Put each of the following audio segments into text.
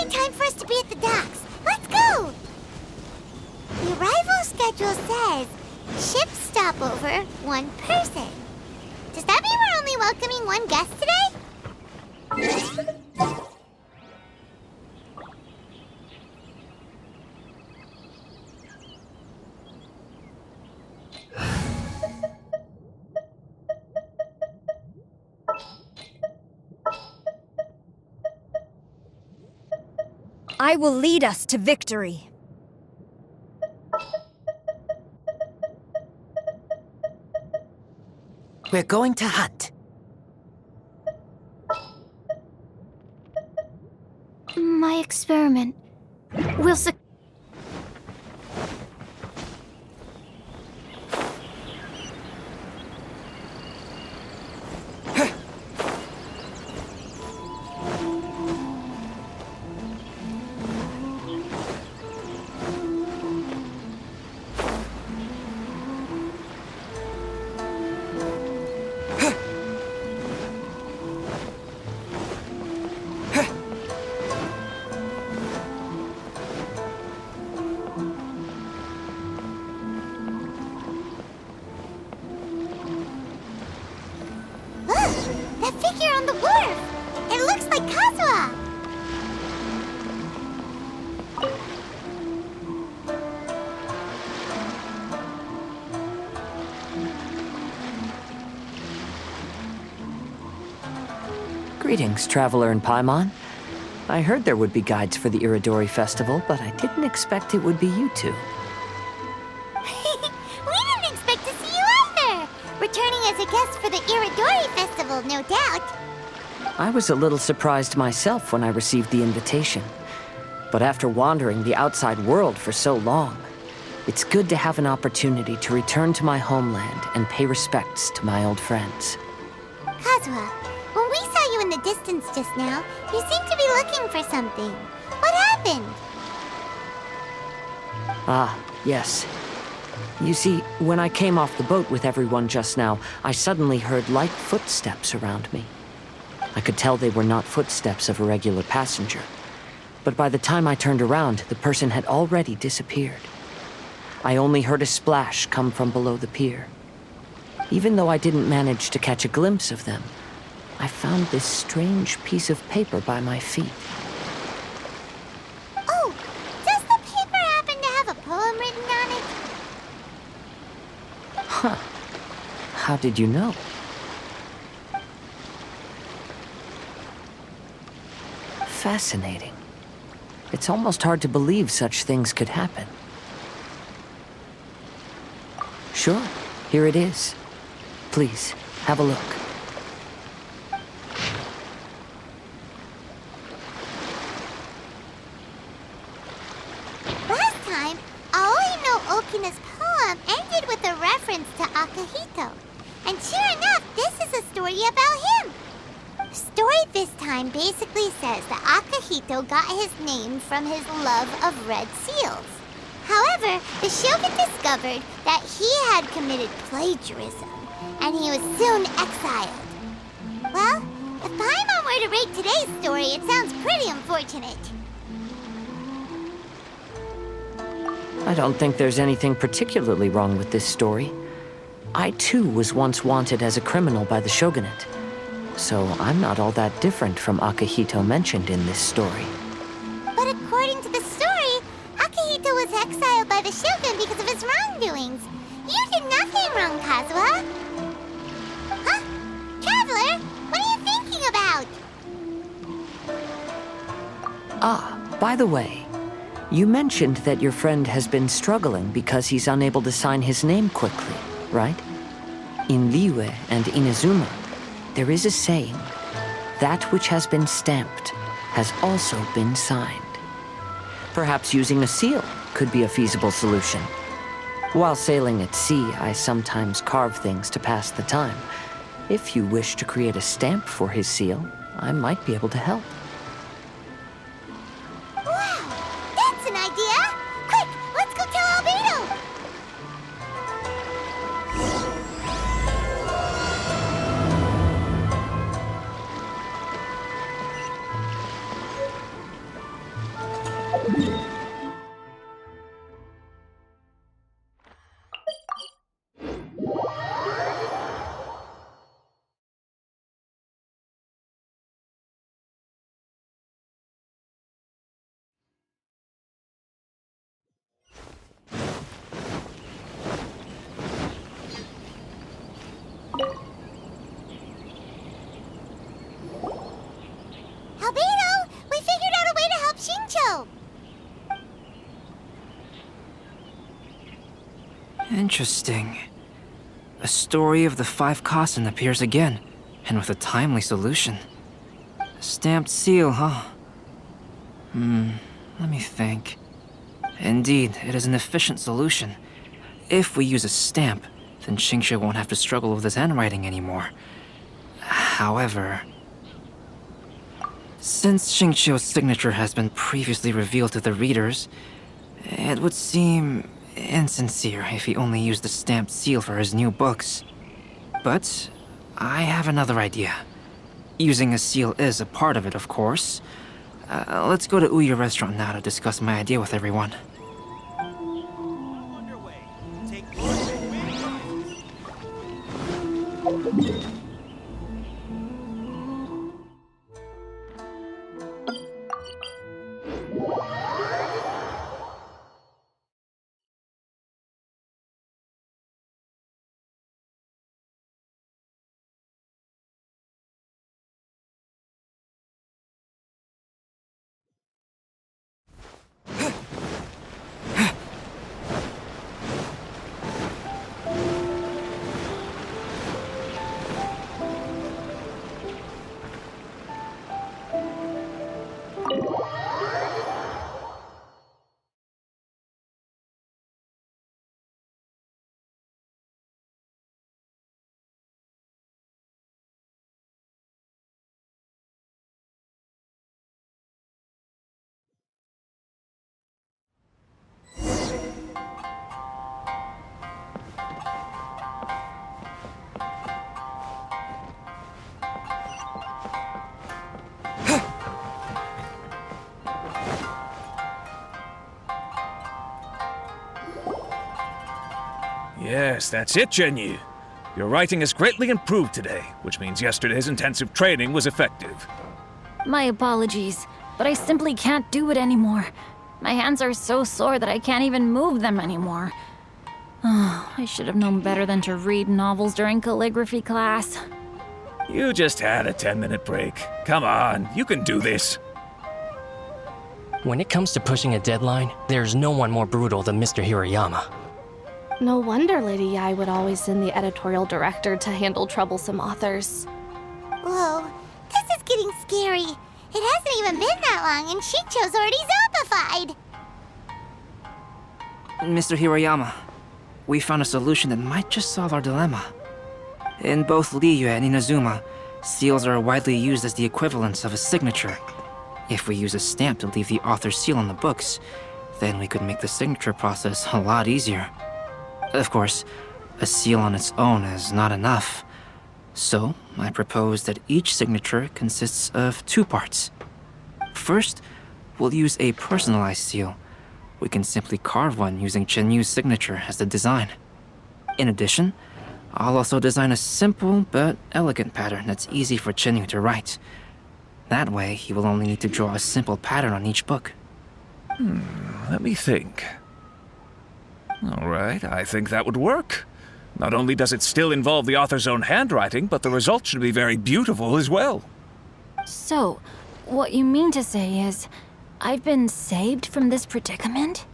Finally time for us to be at the docks. Let's go! The arrival schedule says ship stopover, 1 person. Does that mean we're only welcoming 1 guest today? I will lead us to victory. We're going to hunt. My experiment will succeed. That figure on the wharf! It looks like Kazuha! Greetings, traveler in Paimon. I heard there would be guides for the Iridori Festival, but I didn't expect it would be you two. We didn't expect to see you either! Returning as a guest for the Iridori Festival, no doubt. I was a little surprised myself when I received the invitation. But after wandering the outside world for so long, it's good to have an opportunity to return to my homeland and pay respects to my old friends. Kazuha, when we saw you in the distance just now, you seemed to be looking for something. What happened? Ah, yes. You see, when I came off the boat with everyone just now, I suddenly heard light footsteps around me. I could tell they were not footsteps of a regular passenger. But by the time I turned around, the person had already disappeared. I only heard a splash come from below the pier. Even though I didn't manage to catch a glimpse of them, I found this strange piece of paper by my feet. Oh, does the paper happen to have a poem written on it? Huh. How did you know? Fascinating. It's almost hard to believe such things could happen. Sure, here it is. Please, have a look. Last time, Aoi no Okina's poem ended with a reference to Akahito. And sure enough, this is a story about him. The story this time basically says that Akahito got his name from his love of red seals. However, the Shogun discovered that he had committed plagiarism, and he was soon exiled. Well, if Paimon were to rate today's story, it sounds pretty unfortunate. I don't think there's anything particularly wrong with this story. I too was once wanted as a criminal by the shogunate. So I'm not all that different from Akahito mentioned in this story. But according to the story, Akahito was exiled by the Shogun because of his wrongdoings. You did nothing wrong, Kazuha. Huh? Traveler, what are you thinking about? Ah, by the way, you mentioned that your friend has been struggling because he's unable to sign his name quickly, right? In Liyue and Inazuma, there is a saying, that which has been stamped has also been signed. Perhaps using a seal could be a feasible solution. While sailing at sea, I sometimes carve things to pass the time. If you wish to create a stamp for his seal, I might be able to help. Wow, that's an idea! Quick, let's go tell Albedo! Interesting. A story of the Five Kasen appears again, and with a timely solution. A stamped seal, huh? Let me think. Indeed, it is an efficient solution. If we use a stamp, then Xingqiu won't have to struggle with his handwriting anymore. However, since Xingqiu's signature has been previously revealed to the readers, it would seem insincere if he only used the stamped seal for his new books. But I have another idea. Using a seal is a part of it, of course. Let's go to Ouya restaurant now to discuss my idea with everyone. Yes, that's it, Zhenyu. Your writing has greatly improved today, which means yesterday's intensive training was effective. My apologies, but I simply can't do it anymore. My hands are so sore that I can't even move them anymore. Oh, I should have known better than to read novels during calligraphy class. You just had a 10-minute break. Come on, you can do this. When it comes to pushing a deadline, there's no one more brutal than Mr. Hirayama. No wonder Lady Yai would always send the editorial director to handle troublesome authors. Whoa, this is getting scary. It hasn't even been that long and Xingqiu's already zombified. Mr. Hirayama, we found a solution that might just solve our dilemma. In both Liyue and Inazuma, seals are widely used as the equivalents of a signature. If we use a stamp to leave the author's seal on the books, then we could make the signature process a lot easier. Of course, a seal on its own is not enough. So, I propose that each signature consists of two parts. First, we'll use a personalized seal. We can simply carve one using Zhenyu's signature as the design. In addition, I'll also design a simple but elegant pattern that's easy for Zhenyu to write. That way, he will only need to draw a simple pattern on each book. Let me think. All right, I think that would work. Not only does it still involve the author's own handwriting, but the result should be very beautiful as well. So, what you mean to say is, I've been saved from this predicament?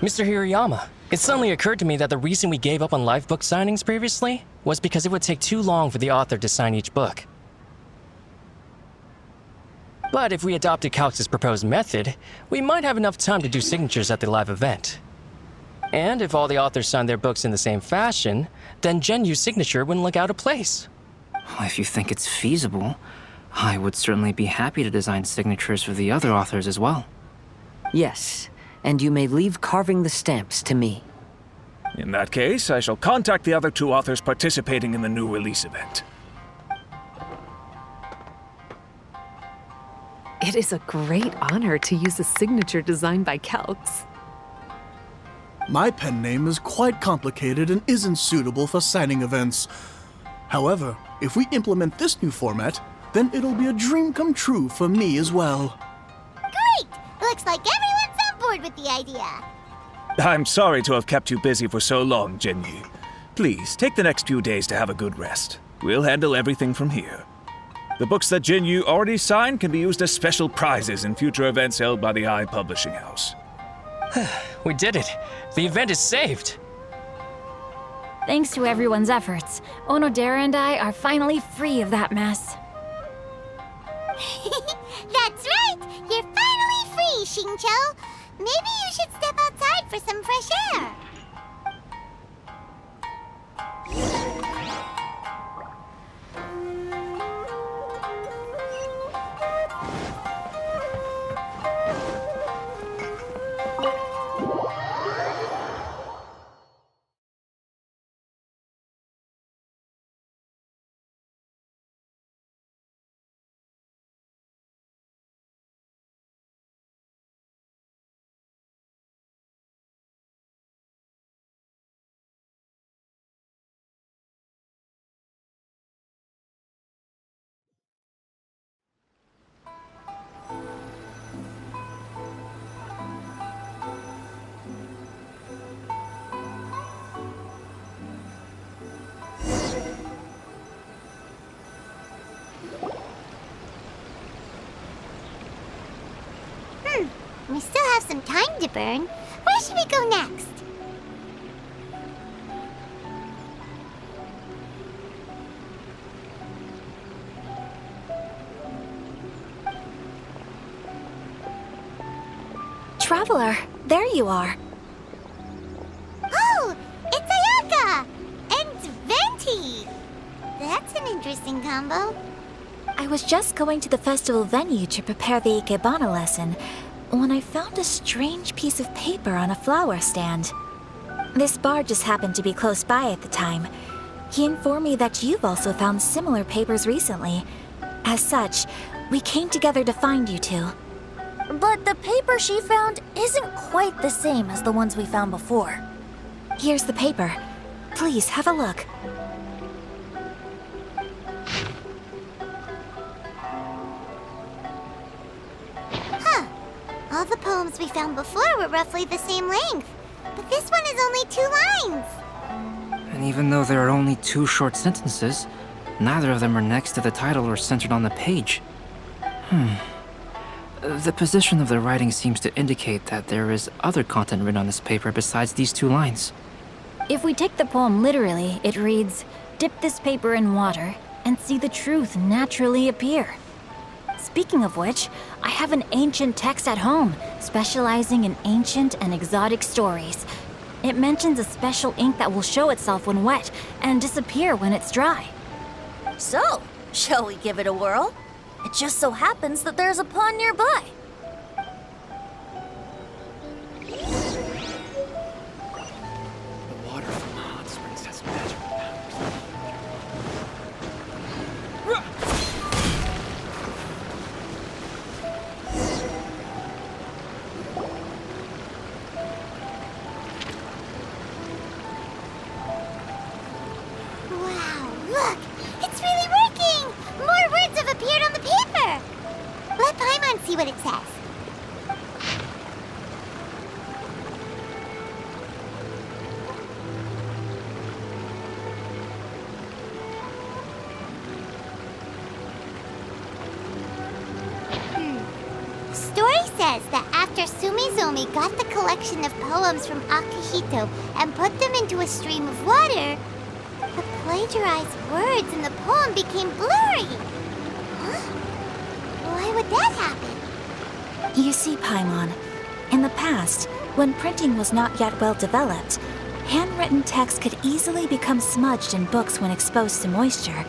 Mr. Hirayama, it suddenly occurred to me that the reason we gave up on live book signings previously was because it would take too long for the author to sign each book. But if we adopted Calx's proposed method, we might have enough time to do signatures at the live event. And if all the authors signed their books in the same fashion, then Zhenyu's signature wouldn't look out of place. Well, if you think it's feasible, I would certainly be happy to design signatures for the other authors as well. Yes, and you may leave carving the stamps to me. In that case, I shall contact the other two authors participating in the new release event. It is a great honor to use a signature designed by Calx. My pen name is quite complicated and isn't suitable for signing events. However, if we implement this new format, then it'll be a dream come true for me as well. Great! Looks like everyone's on board with the idea. I'm sorry to have kept you busy for so long, Zhenyu. Please, take the next few days to have a good rest. We'll handle everything from here. The books that Zhenyu already signed can be used as special prizes in future events held by the Publishing House. We did it. The event is saved. Thanks to everyone's efforts, Onodera and I are finally free of that mess. That's right! You're finally free, Xingqiu! Maybe you should step outside for some fresh air. We still have some time to burn. Where should we go next? Traveler, there you are. Oh, it's Ayaka! And Venti! That's an interesting combo. I was just going to the festival venue to prepare the Ikebana lesson when I found a strange piece of paper on a flower stand. This bard just happened to be close by at the time. He informed me that you've also found similar papers recently. As such, we came together to find you two. But the paper she found isn't quite the same as the ones we found before. Here's the paper. Please have a look. All the poems we found before were roughly the same length, but this one is only 2 lines. And even though there are only 2 short sentences, neither of them are next to the title or centered on the page. The position of the writing seems to indicate that there is other content written on this paper besides these 2 lines. If we take the poem literally, it reads, "Dip this paper in water and see the truth naturally appear." Speaking of which, I have an ancient text at home, specializing in ancient and exotic stories. It mentions a special ink that will show itself when wet and disappear when it's dry. So, shall we give it a whirl? It just so happens that there's a pond nearby. The water from the hot springs has magical powers. Wow, look! It's really working! More words have appeared on the paper! Let Paimon see what it says. Story says that after Sumizomi got the collection of poems from Akahito and put them into a stream of water, the plagiarized words in the poem became blurry. Huh? Why would that happen? You see, Paimon, in the past, when printing was not yet well developed, handwritten text could easily become smudged in books when exposed to moisture.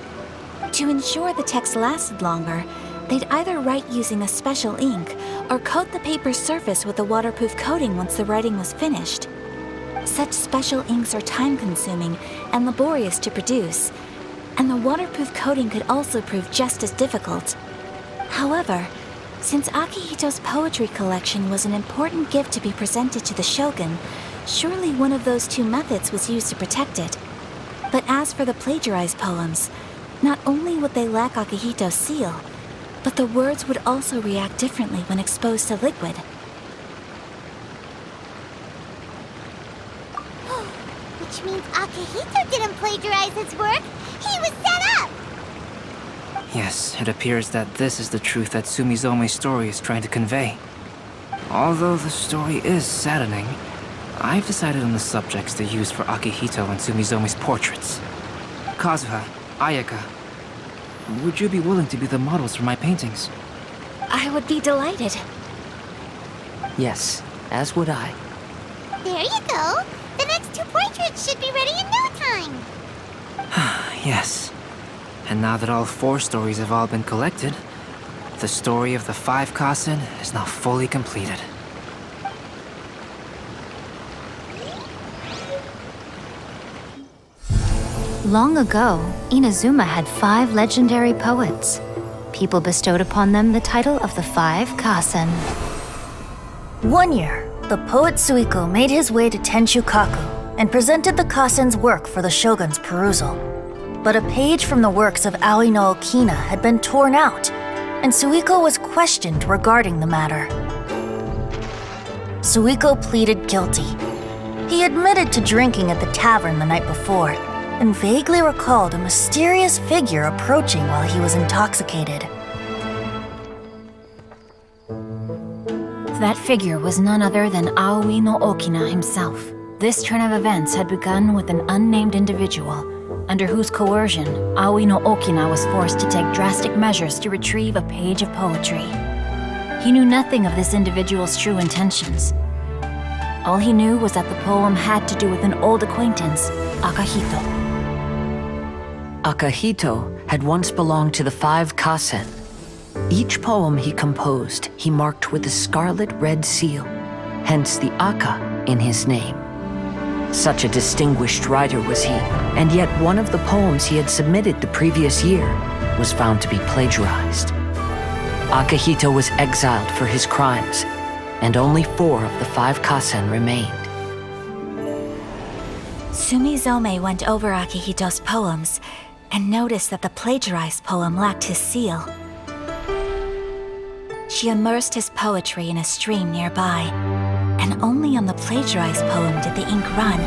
To ensure the text lasted longer, they'd either write using a special ink or coat the paper's surface with a waterproof coating once the writing was finished. Such special inks are time-consuming and laborious to produce, and the waterproof coating could also prove just as difficult. However, since Akihito's poetry collection was an important gift to be presented to the shogun, surely one of those 2 methods was used to protect it. But as for the plagiarized poems, not only would they lack Akihito's seal, but the words would also react differently when exposed to liquid. Which means Akahito didn't plagiarize his work. He was set up! Yes, it appears that this is the truth that Sumizome's story is trying to convey. Although the story is saddening, I've decided on the subjects to use for Akahito and Sumizome's portraits. Kazuha, Ayaka, would you be willing to be the models for my paintings? I would be delighted. Yes, as would I. There you go. The next 2 portraits should be ready in no time. Yes. And now that all 4 stories have all been collected, the story of the Five Kasen is now fully completed. Long ago, Inazuma had 5 legendary poets. People bestowed upon them the title of the Five Kasen. One year, the poet Suiko made his way to Tenshukaku and presented the Kasen's work for the shogun's perusal. But a page from the works of Aoi no Okina had been torn out, and Suiko was questioned regarding the matter. Suiko pleaded guilty. He admitted to drinking at the tavern the night before, and vaguely recalled a mysterious figure approaching while he was intoxicated. That figure was none other than Aoi no Okina himself. This turn of events had begun with an unnamed individual, under whose coercion, Aoi no Okina was forced to take drastic measures to retrieve a page of poetry. He knew nothing of this individual's true intentions. All he knew was that the poem had to do with an old acquaintance, Akahito. Akahito had once belonged to the Five Kasen. Each poem he composed, he marked with a scarlet red seal, hence the Aka in his name. Such a distinguished writer was he, and yet one of the poems he had submitted the previous year was found to be plagiarized. Akahito was exiled for his crimes, and only 4 of the Five Kasen remained. Sumizome went over Akihito's poems and noticed that the plagiarized poem lacked his seal. She immersed his poetry in a stream nearby, and only on the plagiarized poem did the ink run.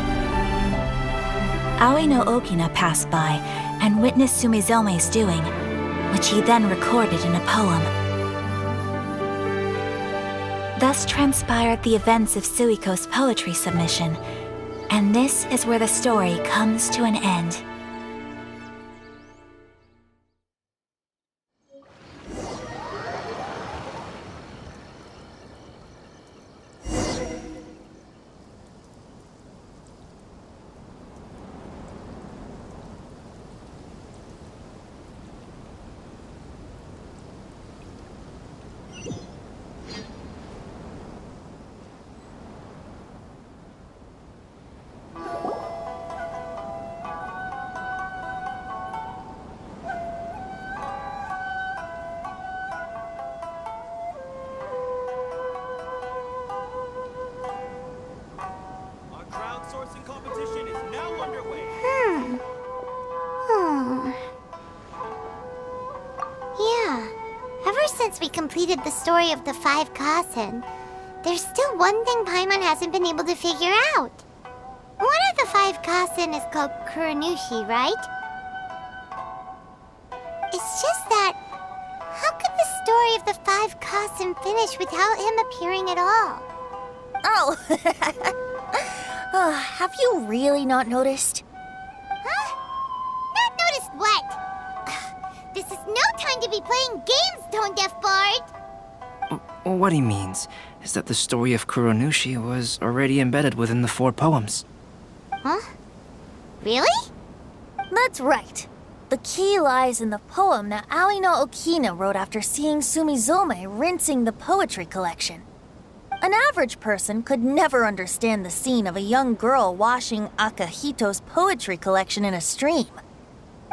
Aoi no Okina passed by and witnessed Sumizome's doing, which he then recorded in a poem. Thus transpired the events of Suiko's poetry submission, and this is where the story comes to an end. Since we completed the story of the Five Kasen, there's still one thing Paimon hasn't been able to figure out. One of the Five Kasen is called Kuronushi, right? It's just that, how could the story of the Five Kasen finish without him appearing at all? Oh, have you really not noticed? Huh? Not noticed what? This is no time to be playing games, Tone Deaf Bard! What he means is that the story of Kuronushi was already embedded within the 4 poems. Huh? Really? That's right. The key lies in the poem that Aoi no Okina wrote after seeing Sumizome rinsing the poetry collection. An average person could never understand the scene of a young girl washing Akahito's poetry collection in a stream.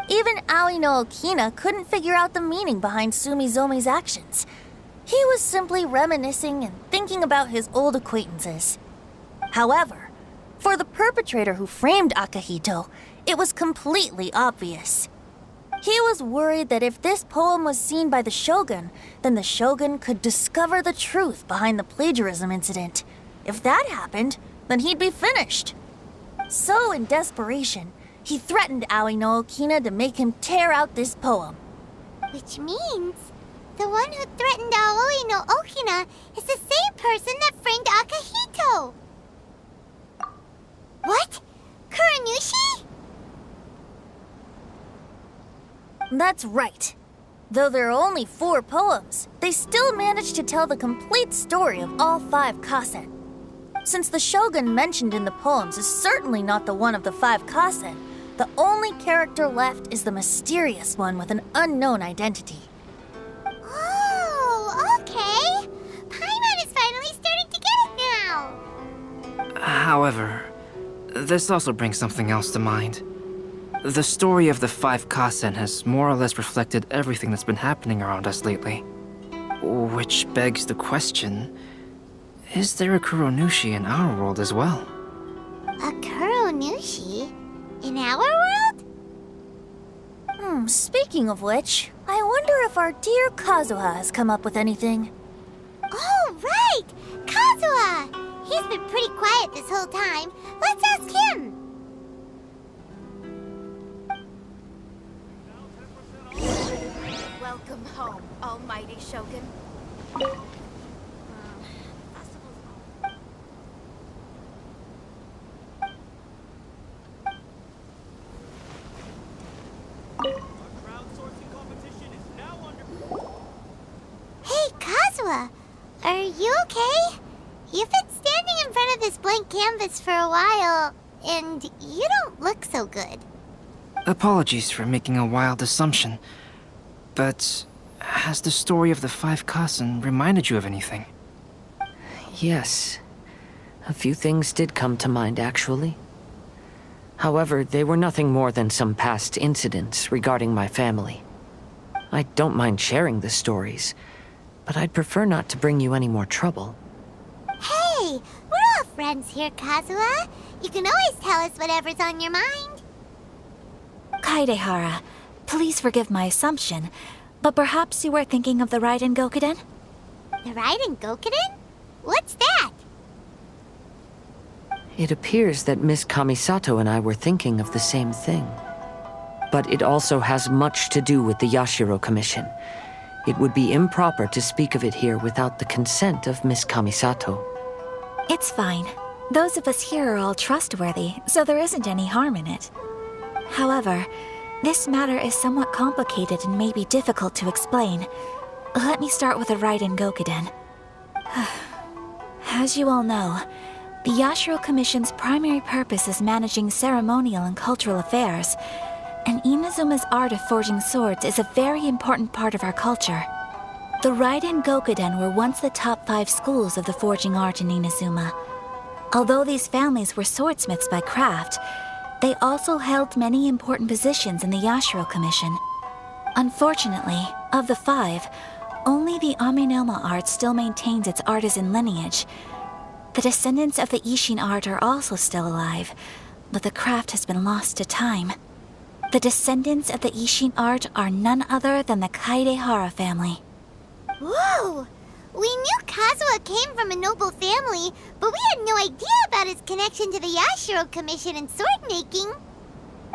Even Aoi no Okina couldn't figure out the meaning behind Sumizome's actions. He was simply reminiscing and thinking about his old acquaintances. However, for the perpetrator who framed Akahito, it was completely obvious. He was worried that if this poem was seen by the Shogun, then the Shogun could discover the truth behind the plagiarism incident. If that happened, then he'd be finished. So, in desperation, he threatened Aoi no Okina to make him tear out this poem. Which means the one who threatened Aoi no Okina is the same person that framed Akahito. That's right. Though there are only 4 poems, they still managed to tell the complete story of all 5 Kasen. Since the shogun mentioned in the poems is certainly not the one of the 5 Kasen, the only character left is the mysterious one with an unknown identity. Oh, okay. Paimon is finally starting to get it now. However, this also brings something else to mind. The story of the 5 Kasen has more or less reflected everything that's been happening around us lately. Which begs the question, is there a Kuronushi in our world as well? A Kuronushi? In our world? Speaking of which, I wonder if our dear Kazuha has come up with anything. Oh, right! Kazuha! He's been pretty quiet this whole time. Let's ask him. Welcome home, almighty Shogun. Hey, Kazuha! Are you okay? You've been standing in front of this blank canvas for a while, and you don't look so good. Apologies for making a wild assumption, but has the story of the 5 Kasen reminded you of anything? Yes. A few things did come to mind, actually. However, they were nothing more than some past incidents regarding my family. I don't mind sharing the stories, but I'd prefer not to bring you any more trouble. Hey, we're all friends here, Kazuha. You can always tell us whatever's on your mind. Kaidehara, please forgive my assumption, but perhaps you were thinking of the Raiden Gokuden? The Raiden Gokuden? What's that? It appears that Miss Kamisato and I were thinking of the same thing. But it also has much to do with the Yashiro Commission. It would be improper to speak of it here without the consent of Miss Kamisato. It's fine. Those of us here are all trustworthy, so there isn't any harm in it. However, this matter is somewhat complicated and may be difficult to explain. Let me start with the Raiden Gokuden. As you all know, the Yashiro Commission's primary purpose is managing ceremonial and cultural affairs, and Inazuma's art of forging swords is a very important part of our culture. The Raiden Gokuden were once the top 5 schools of the forging art in Inazuma. Although these families were swordsmiths by craft, they also held many important positions in the Yashiro Commission. Unfortunately, of the 5, only the Amenoma art still maintains its artisan lineage. The descendants of the Ishin art are also still alive, but the craft has been lost to time. The descendants of the Ishin art are none other than the Kaidehara family. Whoa! We knew Kazuha came from a noble family, but we had no idea about his connection to the Yashiro Commission and sword making.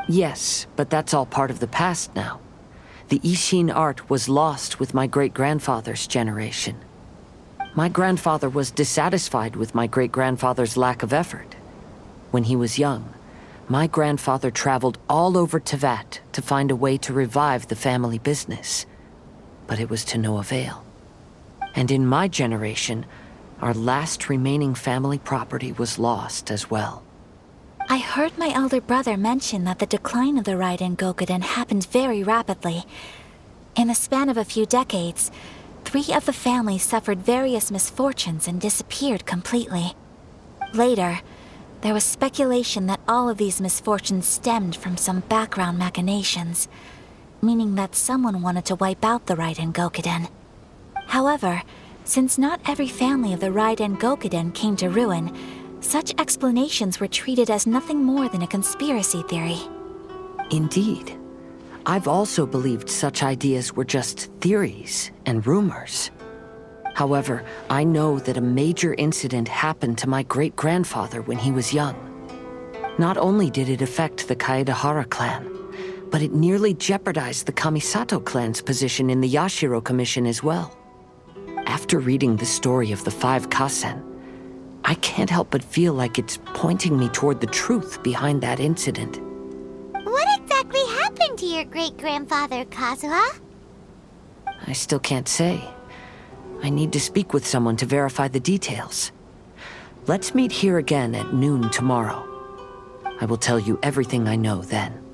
Yes, but that's all part of the past now. The Ishin art was lost with my great-grandfather's generation. My grandfather was dissatisfied with my great-grandfather's lack of effort. When he was young, my grandfather traveled all over Tevat to find a way to revive the family business. But it was to no avail. And in my generation, our last remaining family property was lost as well. I heard my elder brother mention that the decline of the Raiden Gokuden happened very rapidly. In the span of a few decades, 3 of the families suffered various misfortunes and disappeared completely. Later, there was speculation that all of these misfortunes stemmed from some background machinations, meaning that someone wanted to wipe out the Raiden Gokuden. However, since not every family of the Raiden Gokuden came to ruin, such explanations were treated as nothing more than a conspiracy theory. Indeed. I've also believed such ideas were just theories and rumors. However, I know that a major incident happened to my great-grandfather when he was young. Not only did it affect the Kaedehara clan, but it nearly jeopardized the Kamisato clan's position in the Yashiro Commission as well. After reading the story of the 5 Kasen, I can't help but feel like it's pointing me toward the truth behind that incident. What exactly happened happened to your great-grandfather, Kazuha? I still can't say. I need to speak with someone to verify the details. Let's meet here again at noon tomorrow. I will tell you everything I know then.